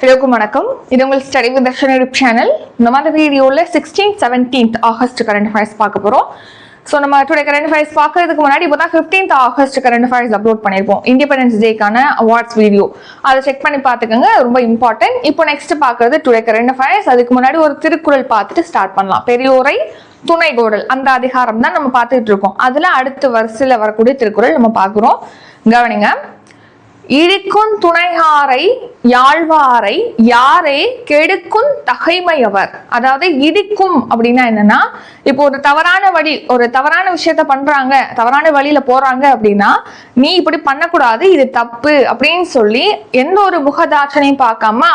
எல்லாருக்கும் வணக்கம். இது உங்கள் study with Darshan YouTube channel. நம்ம அந்த வீடியோவில் 16th 17th August current affairs பார்க்க போகிறோம். ஸோ நம்ம டுடே கரண்ட் அஃபேர்ஸ் பார்க்கறதுக்கு முன்னாடி இப்போ தான் 15th August current affairs upload பண்ணியிருப்போம். இண்டிபெண்டன்ஸ் டேக்கான அவார்ட்ஸ் வீடியோ அதை செக் பண்ணி பார்த்துக்கோங்க, ரொம்ப இம்பார்ட்டன்ட். இப்போ நெக்ஸ்ட் பார்க்கறது டுடே கரண்ட் அஃபேர்ஸ். அதுக்கு முன்னாடி ஒரு திருக்குறள் பார்த்துட்டு ஸ்டார்ட் பண்ணலாம். பெரியோரை துணை கோடல் அந்த அதிகாரம் தான் நம்ம பார்த்துட்டு இருக்கோம். அதில் அடுத்த வரிசையில் வரக்கூடிய திருக்குறள் நம்ம பார்க்குறோம். கவனிங்க. இடிக்குன் துணையாரை யாழ்வாரை யாரே கெடுக்குன் தகைமையவர். அதாவது இடிக்கும் அப்படின்னா என்னன்னா, இப்போ ஒரு தவறான விஷயத்த பண்றாங்க, தவறான வழியில போறாங்க அப்படின்னா, நீ இப்படி பண்ணக்கூடாது, இது தப்பு அப்படின்னு சொல்லி எந்த ஒரு முகதாட்சணையும் பார்க்காம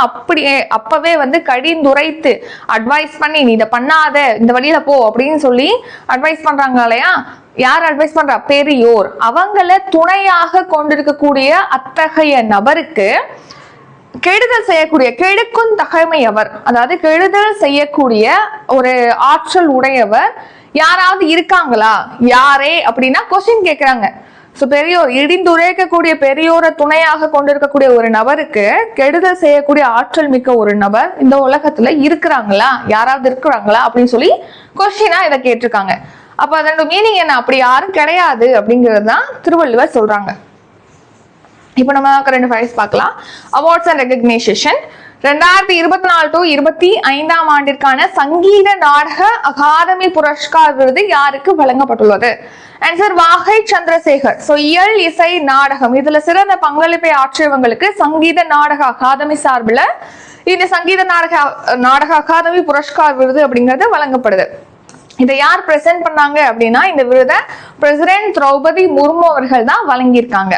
அப்பவே கடிந்துரைத்து அட்வைஸ் பண்ணி நீ இதை பண்ணாத, இந்த வழியில போ அப்படின்னு சொல்லி அட்வைஸ் பண்றாங்க இல்லையா? யார் அட்வைஸ் பண்றா? பெரியோர். அவங்கள துணையாக கொண்டிருக்கக்கூடிய அத்தகைய நபருக்கு கெடுதல் செய்யக்கூடிய கெடுக்கும் தகைமையவர், அதாவது கெடுதல் செய்யக்கூடிய ஒரு ஆற்றல் உடையவர் யாராவது இருக்காங்களா? யாரே அப்படின்னா கொஸ்டின் கேட்கிறாங்க. ஸோ பெரியோர், இடிந்துரைக்கக்கூடிய பெரியோரை துணையாக கொண்டிருக்கக்கூடிய ஒரு நபருக்கு கெடுதல் செய்யக்கூடிய ஆற்றல் மிக்க ஒரு நபர் இந்த உலகத்துல இருக்கிறாங்களா? யாராவது இருக்கிறாங்களா அப்படின்னு சொல்லி கொஸ்டினா இதை கேட்டிருக்காங்க. அப்ப அதோட மீனிங் என்ன? அப்படி யாரும் கிடையாது அப்படிங்கிறது தான் திருவள்ளுவர் சொல்றாங்க. இப்ப நம்ம கரண்ட் அஃபேர்ஸ் பார்க்கலாம். Awards and recognition. 2024 to 25 ஆண்டிற்கான சங்கீத நாடக அகாதமி புரஸ்கார் விருது யாருக்கு வழங்கப்பட்டுள்ளது? ஆன்சர் வாகை சந்திரசேகர். சோ இயல் இசை நாடகம் இதுல சிறந்த பங்களிப்பை ஆற்றியவங்களுக்கு சங்கீத நாடக அகாதமி சார்பில் இந்த சங்கீத நாடக அகாதமி புரஸ்கார் விருது அப்படிங்கிறது வழங்கப்படுது. இதை யார் பிரசன்ட் பண்ணாங்க அப்படின்னா, இந்த விருதை பிரசிடென்ட் திரௌபதி முர்மு அவர்கள் தான் வழங்கியிருக்காங்க.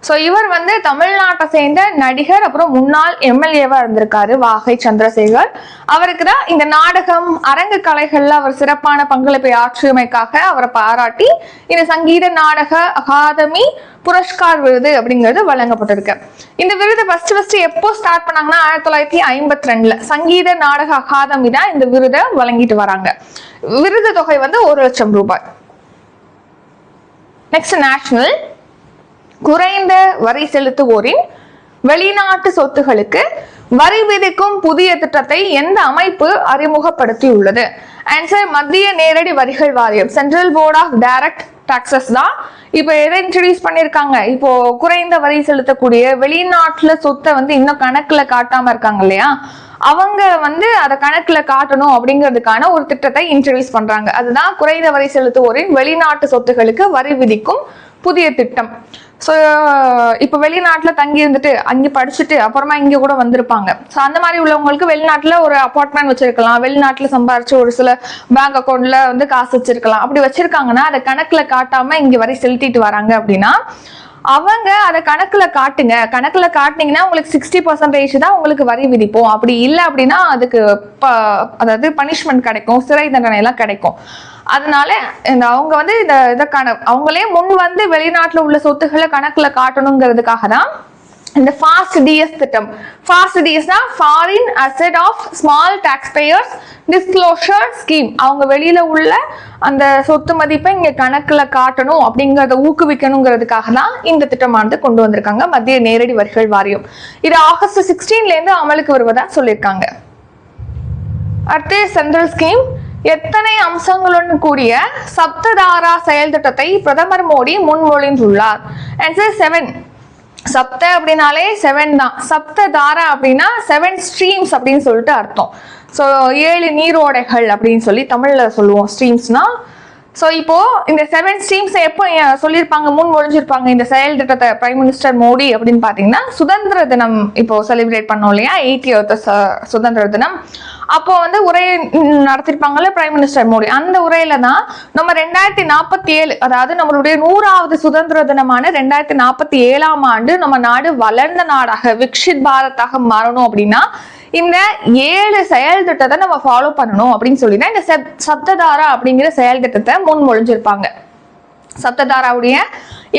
ஸோ இவர் தமிழ்நாட்டை சேர்ந்த நடிகர், அப்புறம் முன்னாள் எம்எல்ஏவா இருந்திருக்காரு வாகை சந்திரசேகர். அவருக்கு தான் இந்த நாடகம் அரங்கு கலைகள்ல அவர் சிறப்பான பங்களிப்பை ஆற்றியமைக்காக அவரை பாராட்டி இந்த சங்கீத நாடக அகாதமி புரஸ்கார் விருது அப்படிங்கிறது வழங்கப்பட்டிருக்கு. இந்த விருது ஃபர்ஸ்ட் எப்போ ஸ்டார்ட் பண்ணாங்கன்னா 1952 சங்கீத நாடக அகாதமி தான் இந்த விருதை வழங்கிட்டு வராங்க. விருது தொகை 1,00,000 ரூபாய். Next national. குறைந்த வரி செலுத்துவோரின் வெளிநாட்டு சொத்துகளுக்கு வரி விதிக்கும் புதிய திட்டத்தை எந்த அமைப்பு அறிமுகப்படுத்தியுள்ளது? ஆன்சர் மத்திய நேரடி வரிகள் வாரியம், central board of direct taxes தான் இப்போ எதை இன்ட்ரடியூஸ் பண்ணிருக்காங்க. இப்போ குறைந்த வரி செலுத்தக்கூடிய வெளிநாட்டுல சொத்தை இன்னும் கணக்குல காட்டாம இருக்காங்க இல்லையா, அவங்க அதை கணக்குல காட்டணும் அப்படிங்கிறதுக்கான ஒரு திட்டத்தை இன்ட்ரடியூஸ் பண்றாங்க. அதுதான் குறைந்த வரி செலுத்துவோரின் வெளிநாட்டு சொத்துகளுக்கு வரி விதிக்கும் புதிய திட்டம். ஸோ இப்போ வெளிநாட்டில் தங்கி இருந்துட்டு அங்கே படிச்சுட்டு அப்புறமா இங்கே கூட வந்திருப்பாங்க. ஸோ அந்த மாதிரி உள்ளவங்களுக்கு வெளிநாட்டில் ஒரு அப்பார்ட்மெண்ட் வச்சிருக்கலாம், வெளிநாட்டில் சம்பாரிச்சு ஒரு சில பேங்க் அக்கௌண்ட்ல காசு வச்சிருக்கலாம். அப்படி வச்சிருக்காங்கன்னா அதை கணக்குல காட்டாம இங்கே வரை செலுத்திட்டு வராங்க அப்படின்னா அவங்க அதை கணக்குல காட்டுங்க. கணக்குல காட்டினீங்கன்னா உங்களுக்கு 60% தான் உங்களுக்கு வரி விதிப்போம். அப்படி இல்லை அப்படின்னா அதுக்கு அதாவது பனிஷ்மெண்ட் கிடைக்கும், சிறை தண்டனை எல்லாம் கிடைக்கும். அதனால அவங்க இதற்கான அவங்களே முன் வெளிநாட்டுல உள்ள சொத்துக்களை கணக்குல காட்டணுங்கிறதுக்காக தான் இந்த ஃபாஸ்ட் டிஎஸ் திட்டம். ஃபாஸ்ட் டிஎஸ்னா foreign asset of small taxpayers disclosure scheme. அவங்க வெளியில உள்ள அந்த சொத்து மதிப்பை இங்க கணக்குல காட்டணும் அப்படிங்கறத ஊக்குவிக்கணுங்கிறதுக்காக தான் இந்த திட்டமானது கொண்டு வந்திருக்காங்க மத்திய நேரடி வரிகள் வாரியம். இது ஆகஸ்ட் 16 இருந்து அமலுக்கு வருவதா சொல்லியிருக்காங்க. அடுத்து சென்ட்ரல் ஸ்கீம். எத்தனை அம்சங்களுடன் கூடிய சப்ததாரா செயல் திட்டத்தை பிரதமர் மோடி முன்மொழிந்துள்ளார்? ஆன்சர் 7. சப்த அப்படின்னாலே 7 தான். சப்ததாரா அப்படின்னா 7 ஸ்ட்ரீம்ஸ் அப்படின்னு சொல்லிட்டு அர்த்தம். ஸோ 7 நீரோடைகள் அப்படின்னு சொல்லி தமிழ்ல சொல்லுவோம் ஸ்ட்ரீம்ஸ்னா. ஸோ இப்போ இந்த 7 ஸ்ட்ரீம்ஸ் எப்போ சொல்லியிருப்பாங்க, முன்மொழிஞ்சிருப்பாங்க இந்த செயல் திட்டத்தை பிரைம் மினிஸ்டர் மோடி அப்படின்னு பார்த்தீங்கன்னா, சுதந்திர தினம் இப்போ செலிப்ரேட் பண்ணோம் இல்லையா, 80th சுதந்திர தினம். அப்போ உரை நடத்திருப்பாங்கல்ல பிரைம் மினிஸ்டர் மோடி. அந்த உரையில தான் நம்ம 2047 அதாவது நம்மளுடைய 100வது சுதந்திர தினமான 2047 ஆண்டு நம்ம நாடு வளர்ந்த நாடாக விக்ஷித் பாரத்தாக மாறணும் அப்படின்னா இந்த 7 செயல் திட்டத்தை நம்ம ஃபாலோ பண்ணணும் அப்படின்னு சொல்லிதான் இந்த சப்ததாரா அப்படிங்கிற செயல் திட்டத்தை முன்மொழிஞ்சிருப்பாங்க. சப்ததாராவுடைய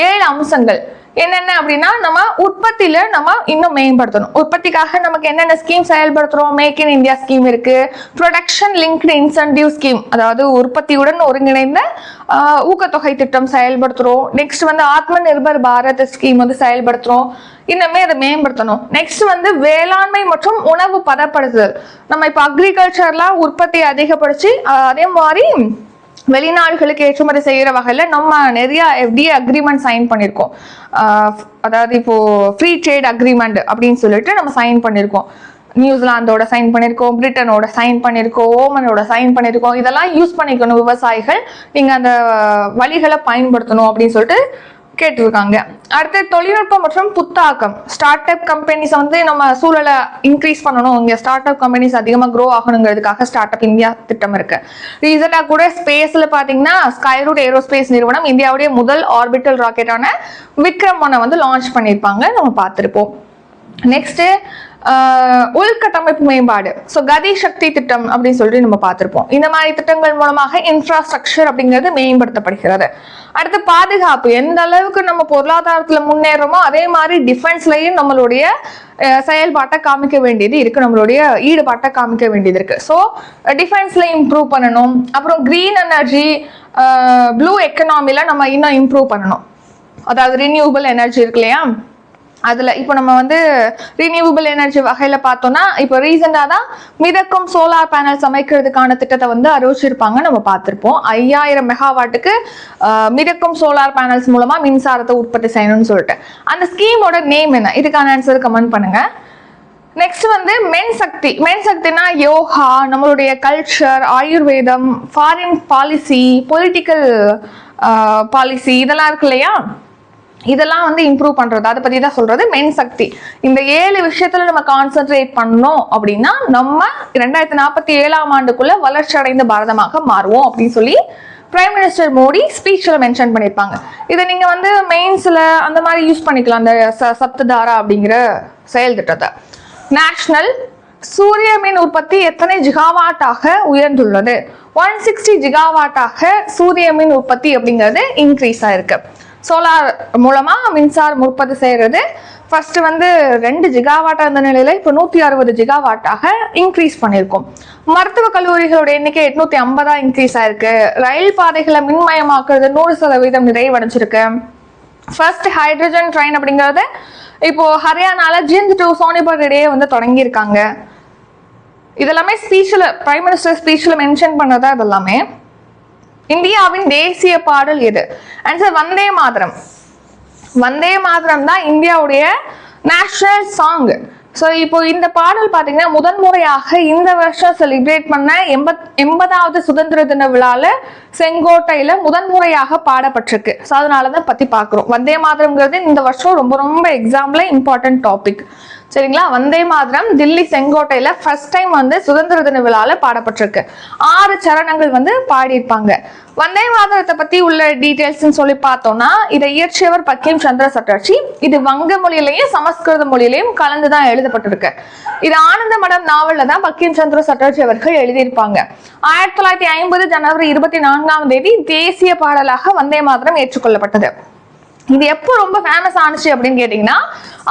7 அம்சங்கள் என்னென்ன அப்படின்னா நம்ம உற்பத்தியில நம்ம இன்னும் மேம்படுத்தணும். உற்பத்திக்காக நமக்கு என்னென்ன ஸ்கீம் செயல்படுத்துறோம்? மேக் இன் இந்தியா ஸ்கீம் இருக்கு, ப்ரொடக்ஷன் லிங்க்டு இன்சென்டிவ் ஸ்கீம், அதாவது உற்பத்தியுடன் ஒருங்கிணைந்த ஊக்கத்தொகை திட்டம் செயல்படுத்துறோம். நெக்ஸ்ட் வந்து ஆத்ம நிர்பர் பாரத் ஸ்கீம் வந்து செயல்படுத்துறோம். இன்னுமே அதை மேம்படுத்தணும். நெக்ஸ்ட் வந்து வேளாண்மை மற்றும் உணவு பதப்படுத்துதல். நம்ம இப்போ அக்ரிகல்ச்சர்லாம் உற்பத்தியை அதிகப்படுத்தி அதே மாதிரி வெளிநாடுகளுக்கு ஏற்றுமதி செய்யற வகையில நம்ம நிறைய FDA அக்ரிமெண்ட் சைன் பண்ணியிருக்கோம். அதாவது இப்போ ஃப்ரீ ட்ரேட் அக்ரிமெண்ட் அப்படின்னு சொல்லிட்டு நம்ம சைன் பண்ணியிருக்கோம். நியூசிலாந்தோட சைன் பண்ணியிருக்கோம், பிரிட்டனோட சைன் பண்ணியிருக்கோம், ஓமனோட சைன் பண்ணியிருக்கோம். இதெல்லாம் யூஸ் பண்ணிக்கணும் விவசாயிகள், நீங்க அந்த வழிகளை பயன்படுத்தணும் அப்படின்னு சொல்லிட்டு கேட்டிருக்காங்க. அடுத்து தொழில்நுட்பம் மற்றும் புத்தாக்கம். ஸ்டார்ட் அப் கம்பெனிஸ் வந்து நம்ம சூழலை இன்க்ரீஸ் பண்ணணும், இங்கே ஸ்டார்ட் அப் கம்பெனிஸ் அதிகமாக க்ரோ ஆகணுங்கிறதுக்காக ஸ்டார்ட் அப் இந்தியா திட்டம் இருக்கு. ரீசெண்டாக கூட ஸ்பேஸ்ல பார்த்தீங்கன்னா ஸ்கைரூட் ஏரோஸ்பேஸ் நிறுவனம் இந்தியாவுடைய முதல் ஆர்பிட்டல் ராக்கெட்டான விக்ரம் 1 வந்து லான்ச் பண்ணியிருப்பாங்க, நம்ம பார்த்துருப்போம். நெக்ஸ்ட் உள்கட்டமைப்பு மேம்பாடு. ஸோ கதி சக்தி திட்டம் அப்படின்னு சொல்லிட்டு நம்ம பார்த்துருப்போம். இந்த மாதிரி திட்டங்கள் மூலமாக இன்ஃப்ராஸ்ட்ரக்சர் அப்படிங்கிறது மேம்படுத்தப்படுகிறது. அடுத்து பாதுகாப்பு. எந்த அளவுக்கு நம்ம பொருளாதாரத்துல முன்னேறோமோ அதே மாதிரி டிஃபென்ஸ்லயும் நம்மளுடைய செயல்பாட்டை காமிக்க வேண்டியது இருக்கு, நம்மளுடைய ஈடுபாட்டை காமிக்க வேண்டியது இருக்கு. ஸோ டிஃபென்ஸ்ல இம்ப்ரூவ் பண்ணணும். அப்புறம் கிரீன் எனர்ஜி, ப்ளூ எக்கனாமில நம்ம இன்னும் இம்ப்ரூவ் பண்ணணும். அதாவது ரினியூவபிள் எனர்ஜி இருக்கு இல்லையா, அதுல இப்போ நம்ம வந்து ரினியூவபிள் எனர்ஜி வகையில பார்த்தோம்னா இப்போ ரீசெண்டா தான் மிதக்கும் சோலார் பேனல்ஸ் அமைக்கிறதுக்கான திட்டத்தை வந்து அறிவிச்சிருப்பாங்க, நம்ம பார்த்திருப்போம். 5000 மெகாவாட்டுக்கு மிதக்கும் சோலார் பேனல்ஸ் மூலமா மின்சாரத்தை உற்பத்தி செய்யணும்னு சொல்லிட்டு. அந்த ஸ்கீமோட நேம் என்ன? இதுக்கான ஆன்சர் கமெண்ட் பண்ணுங்க. நெக்ஸ்ட் வந்து மென் சக்தி. மென் சக்தினா யோகா, நம்மளுடைய கல்ச்சர், ஆயுர்வேதம், ஃபாரின் பாலிசி, பொலிட்டிக்கல் பாலிசி, இதெல்லாம் இருக்கு இல்லையா, இதெல்லாம் வந்து இம்ப்ரூவ் பண்றது, அதை பத்தி தான் சொல்றது மென் சக்தி. இந்த 7 விஷயத்துல நம்ம கான்சென்ட்ரேட் பண்ணோம் அப்படின்னா நம்ம 2047ஆம் ஆண்டுக்குள்ள வளர்ச்சி அடைந்த பாரதமாக மாறுவோம் அப்படின்னு சொல்லி பிரைம் மினிஸ்டர் மோடி ஸ்பீச்ல மென்ஷன் பண்ணியிருப்பாங்க. இதை நீங்க வந்து மெயின்ஸ்ல அந்த மாதிரி யூஸ் பண்ணிக்கலாம், அந்த சப்ததாரா அப்படிங்கிற செயல் திட்டத்தை. நேஷனல் சூரிய மின் உற்பத்தி எத்தனை ஜிகாவாட்டாக உயர்ந்துள்ளது? 160 ஜிகாவாட்டாக சூரிய மின் உற்பத்தி அப்படிங்கிறது இன்க்ரீஸ் ஆயிருக்கு. சோலார் மூலமா மின்சாரம் உற்பத்தி செய்யறது ஃபர்ஸ்ட் வந்து 2 ஜிகாவாட்டா இருந்த நிலையில இப்போ 160 ஜிகாவாட்டாக இன்க்ரீஸ் பண்ணியிருக்கோம். மருத்துவ கல்லூரிகளோட எண்ணிக்கை 850 இன்க்ரீஸ் ஆயிருக்கு. ரயில் பாதைகளை மின்மயமாக்குறது 100% நிறைவடைஞ்சிருக்கு. ஃபர்ஸ்ட் ஹைட்ரஜன் ட்ரெயின் அப்படிங்கிறது இப்போ ஹரியானால ஜிந்த் டு சோனிபட் இடையே வந்து தொடங்கியிருக்காங்க. இதெல்லாமே ஸ்பீச்ல பிரைம் மினிஸ்டர் ஸ்பீச்ல மென்ஷன் பண்ணதா. இதெல்லாமே இந்தியாவின் தேசிய பாடல் எது? ஆன்சர் வந்தே மாதரம். வந்தே மாதரம் தான் இந்தியாவுடைய நேஷனல் சாங். ஸோ இப்போ இந்த பாடல் பார்த்தீங்கன்னா முதன்முறையாக இந்த வருஷம் செலிப்ரேட் பண்ண 80வது சுதந்திர தின விழால செங்கோட்டையில முதன்முறையாக பாடப்பட்டிருக்கு. ஸோ அதனாலதான் பத்தி பார்க்குறோம். வந்தே மாதரம்ங்கிறது இந்த வருஷம் ரொம்ப ரொம்ப எக்ஸாம்ல இம்பார்ட்டன்ட் டாபிக். சரிங்களா? வந்தே மாதரம் தில்லி செங்கோட்டையில ஃபர்ஸ்ட் டைம் வந்து சுதந்திர தின விழால பாடப்பட்டிருக்கு. 6 சரணங்கள் வந்து பாடியிருப்பாங்க. வந்தே மாதரத்தை பத்தி உள்ள டீடைல்ஸ் சொல்லி பார்த்தோம்னா இதை இயற்றியவர் பக்கிம் சந்திர சட்டர்ஜி. இது வங்க மொழியிலையும் சமஸ்கிருத மொழியிலையும் கலந்துதான் எழுதப்பட்டிருக்கு. இது ஆனந்த மடம் நாவல்ல தான் பக்கிம் சந்திர சட்டர்ஜி அவர்கள் எழுதியிருப்பாங்க. 1950 ஜனவரி 24ஆம் தேதி தேசிய பாடலாக வந்தே மாதரம் ஏற்றுக்கொள்ளப்பட்டது. இது எப்போ ரொம்ப ஃபேமஸ் ஆனிச்சு அப்படின்னு கேட்டீங்கன்னா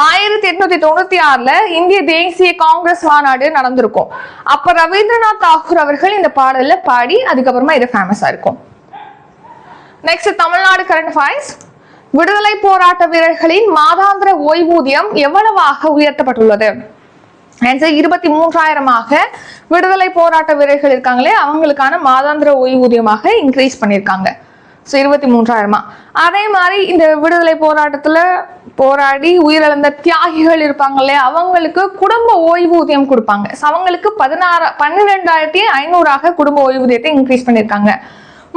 1896ல இந்திய தேசிய காங்கிரஸ் மாநாடு நடந்திருக்கும். அப்ப ரவீந்திரநாத் தாகூர் அவர்கள் இந்த பாடல்ல பாடி அதுக்கப்புறமா இது ஃபேமஸா இருக்கும். Next Tamil Nadu current affairs. விடுதலை போராட்ட வீரர்களின் மாதாந்திர ஓய்வூதியம் எவ்வளவாக உயர்த்தப்பட்டுள்ளது? ஆன்சர் 23,000ஆக விடுதலை போராட்ட வீரர்கள் இருக்காங்களே அவங்களுக்கான மாதாந்திர ஓய்வூதியமாக இன்க்ரீஸ் பண்ணியிருக்காங்க. ஸோ 23,000. அதே மாதிரி இந்த விடுதலை போராட்டத்துல போராடி உயிரிழந்த தியாகிகள் இருப்பாங்களே அவங்களுக்கு குடும்ப ஓய்வூதியம் கொடுப்பாங்க. அவங்களுக்கு 12,500ஆக குடும்ப ஓய்வூதியத்தை இன்க்ரீஸ் பண்ணியிருக்காங்க.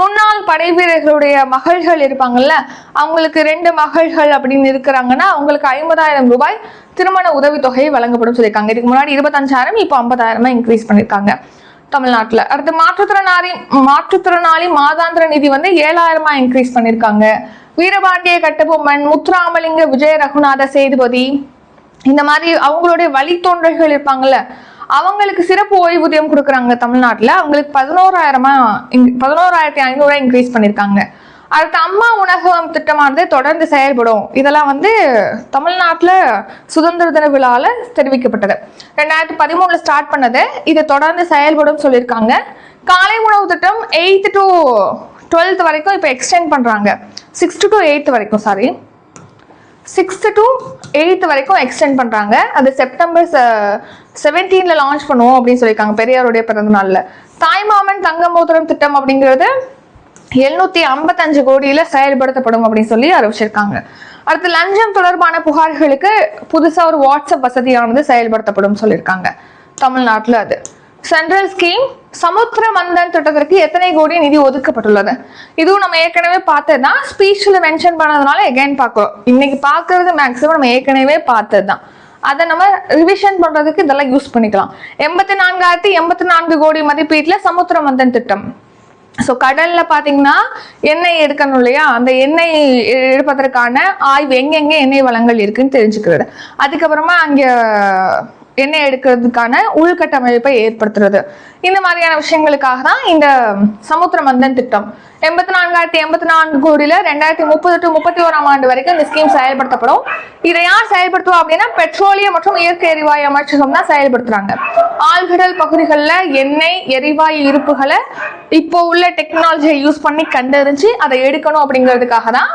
முன்னாள் படை வீரர்களுடைய மகள்கள் இருப்பாங்கல்ல அவங்களுக்கு 2 மகள்கள் அப்படின்னு இருக்கிறாங்கன்னா அவங்களுக்கு 50,000 ரூபாய் திருமண உதவித்தொகை வழங்கப்படும் சொல்லியிருக்காங்க. இதுக்கு முன்னாடி 25,000, இப்போ 50,000 இன்க்ரீஸ் பண்ணியிருக்காங்க தமிழ்நாட்டுல. அடுத்து மாற்றுத்திறனாளி மாதாந்திர நிதி வந்து 7,000 இன்க்ரீஸ் பண்ணியிருக்காங்க. வீரபாண்டிய கட்டபொம்மன், முத்துராமலிங்க விஜய ரகுநாத சேதுபதி இந்த மாதிரி அவங்களுடைய வழித்தோன்றல்கள் இருப்பாங்கல்ல அவங்களுக்கு சிறப்பு ஓய்வூதியம் கொடுக்குறாங்க தமிழ்நாட்டுல. அவங்களுக்கு 11,500 இன்க்ரீஸ் பண்ணியிருக்காங்க. அடுத்து அம்மா உணவகம் திட்டமானது தொடர்ந்து செயல்படும். இதெல்லாம் வந்து தமிழ்நாட்டுல சுதந்திர தின விழால தெரிவிக்கப்பட்டது. 2013 ஸ்டார்ட் பண்ணது. இது தொடர்ந்து செயல்படும் சொல்லியிருக்காங்க. காலை உணவு திட்டம் 8th to 12th வரைக்கும் இப்ப எக்ஸ்டெண்ட் பண்றாங்க. 6th to 8th வரைக்கும் 6th to 8th வரைக்கும் எக்ஸ்டெண்ட் பண்றாங்க. அது செப்டம்பர் 17 லான்ச் பண்ணுவோம் அப்படின்னு சொல்லியிருக்காங்க, பெரியாருடைய பிறந்த நாள்ல. தாய்மாமன் தங்க மோதிரம் திட்டம் அப்படிங்கிறது 755 கோடியில செயல்படுத்தப்படும் அப்படின்னு சொல்லி அறிவிச்சிருக்காங்க. அடுத்து லஞ்சம் தொடர்பான புகார்களுக்கு புதுசா ஒரு வாட்ஸ்அப் வசதியானது செயல்படுத்தப்படும் சொல்லியிருக்காங்க தமிழ்நாட்டுல. அது சென்ட்ரல் ஸ்கீம் சமுத்திர மந்தன் திட்டத்திற்கு எத்தனை கோடி நிதி ஒதுக்கப்பட்டுள்ளது? இதுவும் நம்ம ஏற்கனவே பார்த்ததுதான், ஸ்பீச்ல மென்ஷன் பண்ணதுனால எகைன் பார்க்கிறோம். இன்னைக்கு பார்க்கறது மேக்சிமம் நம்ம ஏற்கனவே பார்த்ததுதான். அதை நம்ம ரிவிஷன் பண்றதுக்கு இதெல்லாம் யூஸ் பண்ணிக்கலாம். 84,084 கோடி மதிப்பீட்டுல சமுத்திர மந்தன் திட்டம். ஸோ கடல்ல பாத்தீங்கன்னா எண்ணெய் எடுக்கணும் இல்லையா, அந்த எண்ணெய் எடுப்பதற்கான ஆய்வு எங்கெங்க எண்ணெய் வளங்கள் இருக்குன்னு தெரிஞ்சுக்கிறது. அதுக்கப்புறமா அங்க எண்ணெய் எடுக்கிறதுக்கான உள்கட்டமைப்பை ஏற்படுத்துறது. இந்த மாதிரியான விஷயங்களுக்காக தான் இந்த சமுத்திர மந்தன் திட்டம். 84,084 கோடியில 2030 to 31 வரைக்கும் இந்த ஸ்கீம் செயல்படுத்தப்படும். இதை யார் செயல்படுத்துவோம் அப்படின்னா பெட்ரோலியம் மற்றும் இயற்கை எரிவாயு அமைச்சகம் தான் செயல்படுத்துறாங்க. ஆழ்கடல் பகுதிகளில் எண்ணெய் எரிவாயு இருப்புகளை இப்போ உள்ள டெக்னாலஜியை யூஸ் பண்ணி கண்டறிஞ்சு அதை எடுக்கணும் அப்படிங்கிறதுக்காக தான்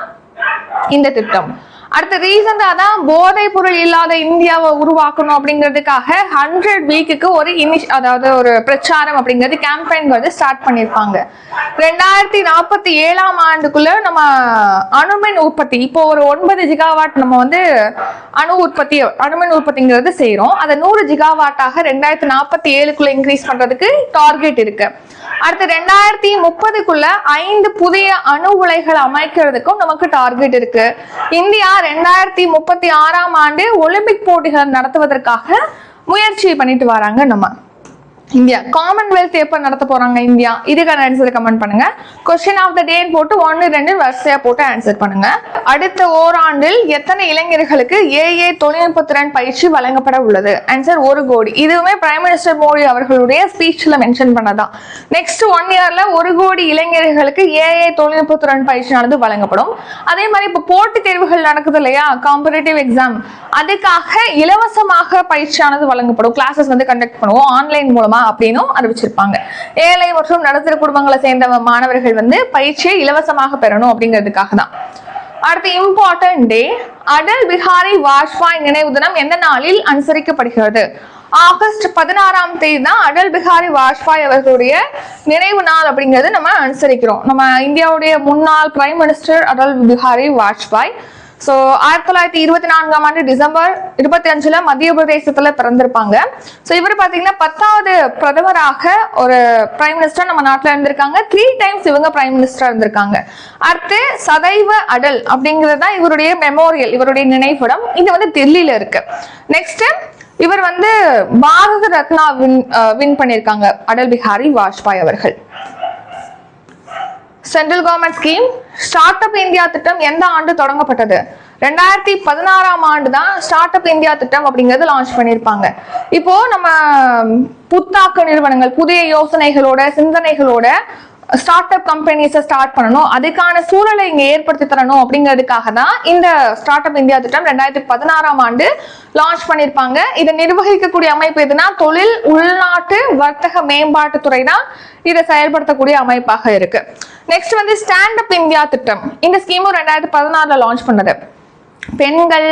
இந்த திட்டம். அடுத்த ரீசன் தான் போதைப் பொருள் இல்லாத இந்தியாவை உருவாக்கணும் அப்படிங்கிறதுக்காக 100 வீக்குக்கு ஒரு அதாவது ஒரு பிரச்சாரம் அப்படிங்கிறது கேம்பெயின் வந்து ஸ்டார்ட் பண்ணியிருப்பாங்க. 2047 நம்ம அணுமின் உற்பத்தி இப்போ ஒரு 9 ஜிகாவாட் நம்ம வந்து அணுமின் உற்பத்திங்கிறது செய்யறோம். அதை 100 ஜிகாவாட்டாக 2047 இன்க்ரீஸ் பண்றதுக்கு டார்கெட் இருக்கு. அடுத்து 2030 5 புதிய அணு உலைகள் அமைக்கிறதுக்கும் நமக்கு டார்கெட் இருக்கு. இந்தியா 2036 ஒலிம்பிக் போட்டிகள் நடத்துவதற்காக முயற்சி பண்ணிட்டு வராங்க. நம்ம இந்தியா காமன்வெல்த் எப்ப நடத்த போறாங்க இந்தியா? இதுக்கான ஆன்சர் கமெண்ட் பண்ணுங்க. கொஸ்டின் ஆஃப் த டே போட்டு 1, 2 வரிசையா போட்டு ஆன்சர் பண்ணுங்க. அடுத்த ஓராண்டில் எத்தனை இளைஞர்களுக்கு ஏஐ தொழில்நுட்ப திறன் பயிற்சி வழங்கப்பட உள்ளது? ஆன்சர் 1 கோடி. இதுவுமே பிரைம் மினிஸ்டர் மோடி அவர்களுடைய ஸ்பீச்ல மென்ஷன் பண்ணதான். நெக்ஸ்ட் 1 இயர்ல 1 கோடி இளைஞர்களுக்கு ஏஐ தொழில்நுட்ப திறன் பயிற்சியானது வழங்கப்படும். அதே மாதிரி இப்ப போட்டித் தேர்வுகள் நடக்குது இல்லையா, காம்படிட்டிவ் எக்ஸாம், அதுக்காக இலவசமாக பயிற்சியானது வழங்கப்படும். கிளாஸஸ் வந்து கண்டக்ட் பண்ணுவோம் ஆன்லைன் மூலமா அப்படின்னும் அறிவிச்சிருப்பாங்க. ஏழை மற்றும் நடுத்தர குடும்பங்களை சேர்ந்த மாணவர்கள் வந்து பயிற்சியை இலவசமாக பெறணும் அப்படிங்கிறதுக்காக தான். அடுத்து இம்பார்ட்டன்ட் டே, அடல் பிஹாரி வாஜ்பாய் நினைவு தினம் எந்த நாளில் அனுசரிக்கப்படுகிறது? ஆகஸ்ட் 16 தான் அடல் பிஹாரி வாஜ்பாய் அவர்களுடைய நினைவு நாள் அப்படிங்கிறது நம்ம அனுசரிக்கிறோம். நம்ம இந்தியாவுடைய முன்னாள் prime minister Atal Bihari Vajpayee. So 1924 December 25 மத்திய பிரதேசத்துல பிறந்திருப்பாங்க. ஸோ இவர் பாத்தீங்கன்னா 10வது பிரதமராக ஒரு பிரைம் மினிஸ்டர் நம்ம நாட்டில் இருந்திருக்காங்க. 3 times இவங்க பிரைம் மினிஸ்டரா இருந்திருக்காங்க. அடுத்து சதைவ அடல் அப்படிங்கிறது தான் இவருடைய மெமோரியல், இவருடைய நினைவிடம். இது வந்து டெல்லியில இருக்கு. நெக்ஸ்ட் இவர் வந்து பாரத ரத்னா வின் பண்ணியிருக்காங்க அடல் பிஹாரி வாஜ்பாய் அவர்கள். Central government scheme start up India திட்டம் எந்த ஆண்டு தொடங்கப்பட்டது? 2016 தான் ஸ்டார்ட் அப் இந்தியா திட்டம் அப்படிங்கிறது லான்ச் பண்ணியிருப்பாங்க. இப்போ நம்ம புத்தாக்க நிறுவனங்கள் புதிய யோசனைகளோட சிந்தனைகளோட ஸ்டார்ட் அப் கம்பெனிஸை ஸ்டார்ட் பண்ணணும், அதுக்கான சூழலை இங்க ஏற்படுத்தி தரணும் அப்படிங்கிறதுக்காக தான் இந்த ஸ்டார்ட் அப் இந்தியா திட்டம் 2016 லான்ச் பண்ணியிருப்பாங்க. இதை நிர்வகிக்கக்கூடிய அமைப்பு எதுனா தொழில் உள்நாட்டு வர்த்தக மேம்பாட்டுத்துறை தான் இதை செயல்படுத்தக்கூடிய அமைப்பாக இருக்கு. நெக்ஸ்ட் வந்து ஸ்டாண்ட் அப் இந்தியா திட்டம். இந்த ஸ்கீமும் 2016 லான்ச் பண்ணது. பெண்கள்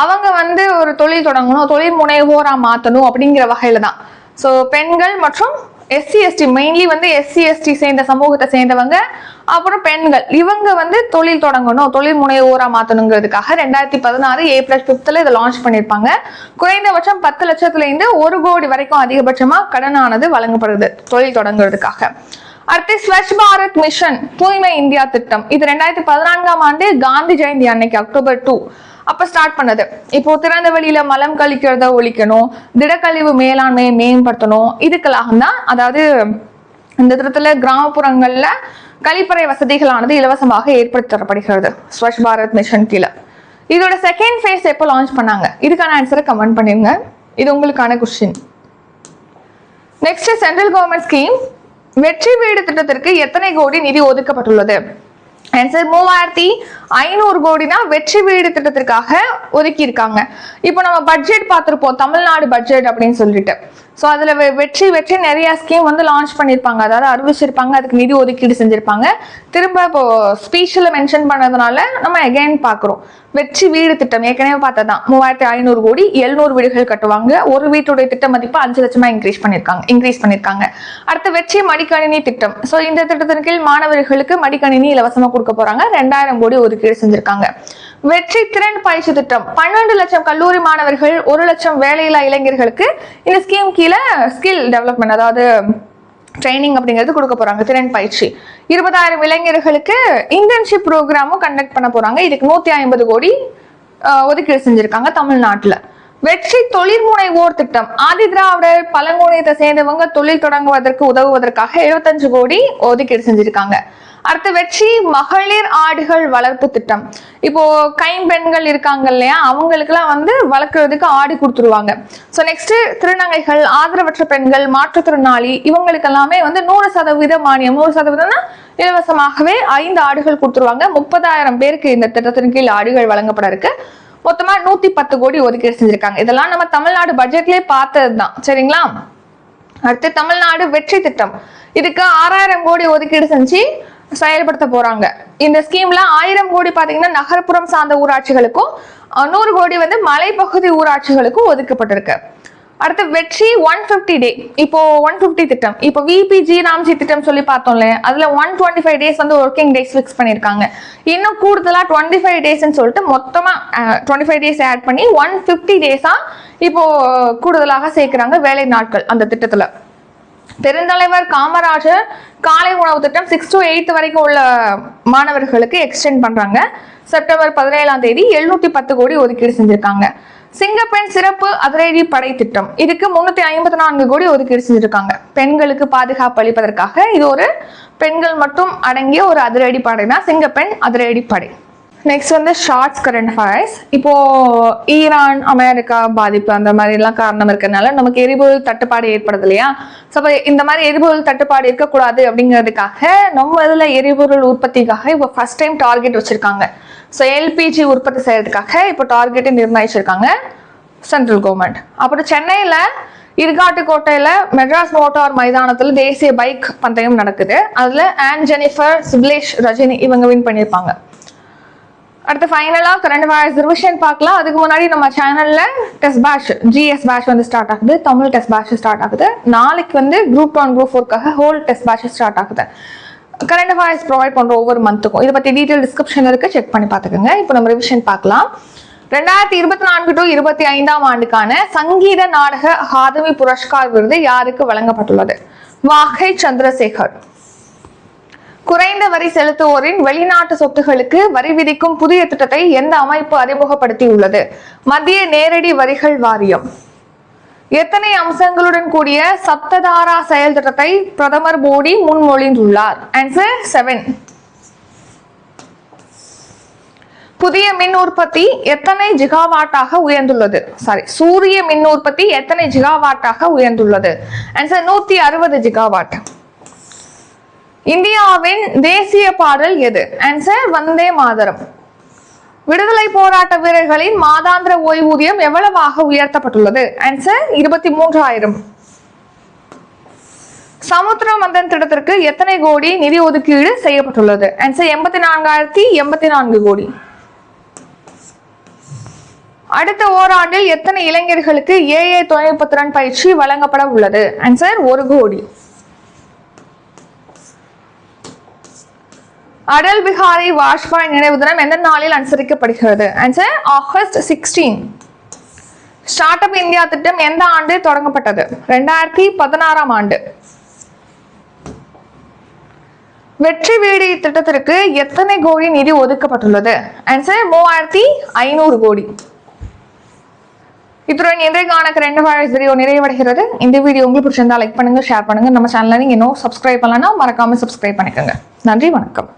அவங்க வந்து ஒரு தொழில் தொடங்கணும், தொழில் முனைவோரா மாத்தணும் அப்படிங்கிற வகையில தான். ஸோ பெண்கள் மற்றும் SC/ST மெயின்லி வந்து SC/ST சேர்ந்த சமூகத்தை சேர்ந்தவங்க, அப்புறம் பெண்கள், இவங்க வந்து தொழில் தொடங்கணும், தொழில் முனைவோரா மாத்தணுங்கிறதுக்காக 2016 ஏப்ரல் 5 இதை லான்ச் பண்ணியிருப்பாங்க. குறைந்தபட்சம் 10 லட்சத்துல இருந்து 1 கோடி வரைக்கும் அதிகபட்சமா கடனானது வழங்கப்படுது தொழில் தொடங்குறதுக்காக. அடுத்து ஸ்வச் பாரத் மிஷன் தூய்மை இந்தியா திட்டம். இது 2014 காந்தி ஜெயந்தி அன்னைக்கு அக்டோபர் 2 அப்ப ஸ்டார்ட் பண்ணது. இப்போ திறந்த வெளியில மலம் கழிக்கிறத ஒழிக்கணும், திடக்கழிவு மேலாண்மையை மேம்படுத்தணும், இதுக்கெல்லாம் தான். அதாவது இந்த திட்டத்துல கிராமப்புறங்கள்ல கழிப்பறை வசதிகளானது இலவசமாக ஏற்படுத்தி தரப்படுகிறது ஸ்வச் பாரத் மிஷன் கீழே. இதோட செகண்ட் ஃபேஸ் எப்போ லான்ச் பண்ணாங்க? இதுக்கான ஆன்சரை கமெண்ட் பண்ணிருங்க. இது உங்களுக்கான question. Next central government scheme வெற்றி வீடு திட்டத்திற்கு எத்தனை கோடி நிதி ஒதுக்கப்பட்டுள்ளது? ஆன்சர் 3500 கோடி தான் வெற்றி வீடு திட்டத்திற்காக ஒதுக்கி இருக்காங்க. இப்போ நம்ம பட்ஜெட் பார்த்திருப்போம், தமிழ்நாடு பட்ஜெட் அப்படின்னு சொல்லிட்டு. ஸோ அதுல வெற்றி நிறைய ஸ்கீம் வந்து லான்ச் பண்ணியிருப்பாங்க, அதாவது அறிவிச்சிருப்பாங்க, அதுக்கு நிதி ஒதுக்கீடு செஞ்சிருப்பாங்க. திரும்ப இப்போ ஸ்பீச்சில் மென்ஷன் பண்ணதுனால நம்ம எகைன் பார்க்குறோம். வெற்றி வீடு திட்டம் ஏற்கனவே பார்த்ததான் 3500 கோடி 700 வீடுகள் கட்டுவாங்க. ஒரு வீட்டுடைய திட்ட மதிப்பு 5 லட்சமா இன்க்ரீஸ் பண்ணியிருக்காங்க. அடுத்து வெற்றி மடிக்கணினி திட்டம். ஸோ இந்த திட்டத்தின் கீழ் மாணவர்களுக்கு மடிக்கணினி இலவசமா கொடுக்க போறாங்க. 2000 கோடி ஒதுக்கீடு செஞ்சிருக்காங்க. வெற்றி திறன் பயிற்சி திட்டம் 12 லட்சம் கல்லூரி மாணவர்கள் 1 லட்சம் வேலையில்லா இளைஞர்களுக்கு இந்த ஸ்கீம் கீழே ஸ்கில் டெவலப்மெண்ட், அதாவது ட்ரைனிங் அப்படிங்கிறது கொடுக்க போறாங்க. திறன் பயிற்சி 20,000 இளைஞர்களுக்கு இன்டர்ன்ஷிப் ப்ரோக்ராமும் கண்டக்ட் பண்ண போறாங்க. இதுக்கு 150 கோடி ஒதுக்கீடு செஞ்சிருக்காங்க தமிழ்நாட்டுல. வெற்றி தொழில் முனைவோர் திட்டம் ஆதி திராவிடர் பழங்குடியினத்தை சேர்ந்தவங்க தொழில் தொடங்குவதற்கு உதவுவதற்காக 75 கோடி ஒதுக்கீடு செஞ்சிருக்காங்க. அடுத்து வெற்றி மகளிர் ஆடுகள் வளர்ப்பு திட்டம். இப்போ கைம்பெண்கள் இருக்காங்க இல்லையா, அவங்களுக்கு எல்லாம் வந்து வளர்க்கறதுக்கு ஆடு கொடுத்துருவாங்க. ஸோ நெக்ஸ்ட் திருநங்கைகள், ஆதரவற்ற பெண்கள், மாற்றுத்திறனாளி இவங்களுக்கு எல்லாமே வந்து 100% மானியம், 100%னா இலவசமாகவே 5 ஆடுகள் கொடுத்துருவாங்க. 30,000 பேருக்கு இந்த திட்டத்தின் கீழ் ஆடுகள் வழங்கப்பட இருக்கு. மொத்தமா 110 கோடி ஒதுக்கீடு செஞ்சிருக்காங்க. இதெல்லாம் நம்ம தமிழ்நாடு பட்ஜெட்லயே பார்த்ததுதான், சரிங்களா? அடுத்து தமிழ்நாடு வெற்றி திட்டம், இதுக்கு 6000 கோடி ஒதுக்கீடு செஞ்சு செயல்படுத்த போறாங்க. இந்த ஸ்கீம்ல 1000 கோடி பாத்தீங்கன்னா நகர்ப்புறம் சார்ந்த ஊராட்சிகளுக்கும் 100 கோடி வந்து மலைப்பகுதி ஊராட்சிகளுக்கும் ஒதுக்கப்பட்டிருக்கு. அடுத்து வெற்றி 150 டே. இப்போ 150 திட்டம், இப்போ விபிஜி ராம்ஜி திட்டம் சொல்லி பார்த்தோம்ல, அதுல 125 டேஸ் வந்து ஒர்க்கிங் டேஸ் ஃபிக்ஸ் பண்ணிருக்காங்க. இன்னும் கூடுதலா 25 டேஸ்ன்னு சொல்லிட்டு மொத்தமா 25 டேஸ் ஆட் பண்ணி 150 டேஸா இப்போ கூடுதலாக சேர்க்கிறாங்க வேலை நாட்கள் அந்த திட்டத்துல. பெருந்தலைவர் காமராஜர் காலை உணவு திட்டம் 6 to 8 வரைக்கும் உள்ள மாணவர்களுக்கு எக்ஸ்டெண்ட் பண்றாங்க. செப்டம்பர் 17ஆம் தேதி 710 கோடி ஒதுக்கீடு செஞ்சிருக்காங்க. சிங்கப்பெண் சிறப்பு அதிரடி படை திட்டம், இதுக்கு 354 கோடி ஒதுக்கீடு செஞ்சிருக்காங்க. பெண்களுக்கு பாதுகாப்பு அளிப்பதற்காக இது ஒரு பெண்கள் மட்டும் அடங்கிய ஒரு அதிரடி படைனா சிங்கப்பெண் அதிரடி படை. நெக்ஸ்ட் வந்து ஷார்ட்ஸ் கரண்ட் அஃபேர்ஸ். இப்போ ஈரான் அமெரிக்கா பாதிப்பு அந்த மாதிரி எல்லாம் காரணம் இருக்கிறதுனால நமக்கு எரிபொருள் தட்டுப்பாடு ஏற்படுது இல்லையா? ஸோ இந்த மாதிரி எரிபொருள் தட்டுப்பாடு இருக்கக்கூடாது அப்படிங்கிறதுக்காக நம்ம இதில் எரிபொருள் உற்பத்திக்காக இப்போ ஃபர்ஸ்ட் டைம் டார்கெட் வச்சிருக்காங்க. ஸோ எல்பிஜி உற்பத்தி செய்யறதுக்காக இப்போ டார்கெட்டை நிர்ணயிச்சிருக்காங்க சென்ட்ரல் கவர்மெண்ட். அப்புறம் சென்னையில் இருகாட்டுக்கோட்டையில மெட்ராஸ் மோட்டார் மைதானத்துல தேசிய பைக் பந்தயம் நடக்குது. அதுல ஜெனிஃபர், சுப்லேஷ், ரஜினி இவங்க வின் பண்ணியிருப்பாங்க. அடுத்து ஃபைனலா கரண்ட் அஃபேர்ஸ் ரிவிஷன் பார்க்கலாம். அதுக்கு முன்னாடி நம்ம சேனல்ல டெஸ்ட் பேட்ச் ஜிஎஸ் பேட்ச் வந்து ஸ்டார்ட் ஆகுது, தமிழ் டெஸ்ட் பேட்ச் ஸ்டார்ட் ஆகுது. நாளைக்கு வந்து குரூப் 1 குரூப் 4க்காக ஹோல் டெஸ்ட் பேட்ச் ஸ்டார்ட் ஆகுது. கரண்ட் அஃபேர்ஸ் ப்ரொவைட் பண்ற ஒவ்வொரு மந்த்துக்கும் இதை பத்தி டீடைல் டிஸ்கிரிப்ஷன் இருக்கு, செக் பண்ணி பார்த்துக்கோங்க. இப்போ நம்ம ரிவிஷன் பார்க்கலாம். 2024 to 25ஆம் ஆண்டுக்கான சங்கீத நாடக அகாதமி புரஸ்கார் விருது யாருக்கு வழங்கப்பட்டுள்ளது? வாகை சந்திரசேகர். குறைந்த வரி செலுத்துவோரின் வெளிநாட்டு சொத்துகளுக்கு வரி விதிக்கும் புதிய திட்டத்தை எந்த அமைப்பு அறிமுகப்படுத்தியுள்ளது? மத்திய நேரடி வரிகள் வாரியம். எத்தனை அம்சங்களுடன் கூடிய சப்ததாரா செயல் திட்டத்தை பிரதமர் மோடி முன்மொழிந்துள்ளார்? ஆன்சர் 7. புதிய மின் உற்பத்தி எத்தனை ஜிகாவாட்டாக உயர்ந்துள்ளது? சூரிய மின் உற்பத்தி எத்தனை ஜிகாவாட்டாக உயர்ந்துள்ளது? Answer 160 gigawatt. இந்தியாவின் தேசிய பாடல் எது? ஆன்சர் வந்தே மாதரம். விடுதலை போராட்ட வீரர்களின் மாதாந்திர ஓய்வூதியம் எவ்வளவாக உயர்த்தப்பட்டுள்ளது? ஆன்சர் 23,000. சமுத்திர மந்தன் திட்டத்திற்கு எத்தனை கோடி நிதி ஒதுக்கீடு செய்யப்பட்டுள்ளது? ஆன்சர் 84,084 கோடி. அடுத்த ஓராண்டில் எத்தனை இளைஞர்களுக்கு ஏஐ தொழில்நுட்ப திறன் பயிற்சி வழங்கப்பட உள்ளது? ஆன்சர் 1 கோடி. அடல் பிஹாரி வாஜ்பாய் நினைவு தினம் எந்த நாளில் அனுசரிக்கப்படுகிறது? Answer August 16. Start up India திட்டம் எந்த ஆண்டு தொடங்கப்பட்டது? 2016ஆம் ஆண்டு. வெற்றி வீடு திட்டத்திற்கு எத்தனை கோடி நிதி ஒதுக்கப்பட்டுள்ளது? ஆன்சர் 3500 கோடி. இத்துடன் இன்றைக்கான கரண்ட் அஃபேர்ஸ் வீடியோ நிறைவடைகிறது. இந்த வீடியோ உங்களுக்கு பிடிச்சிருந்தா லைக் பண்ணுங்க, ஷேர் பண்ணுங்க. நம்ம சேனலை நீங்க இன்னும் சப்ஸ்கிரைப் பண்ணலன்னா மறக்காம சப்ஸ்கிரைப் பண்ணிக்கோங்க. நன்றி, வணக்கம்.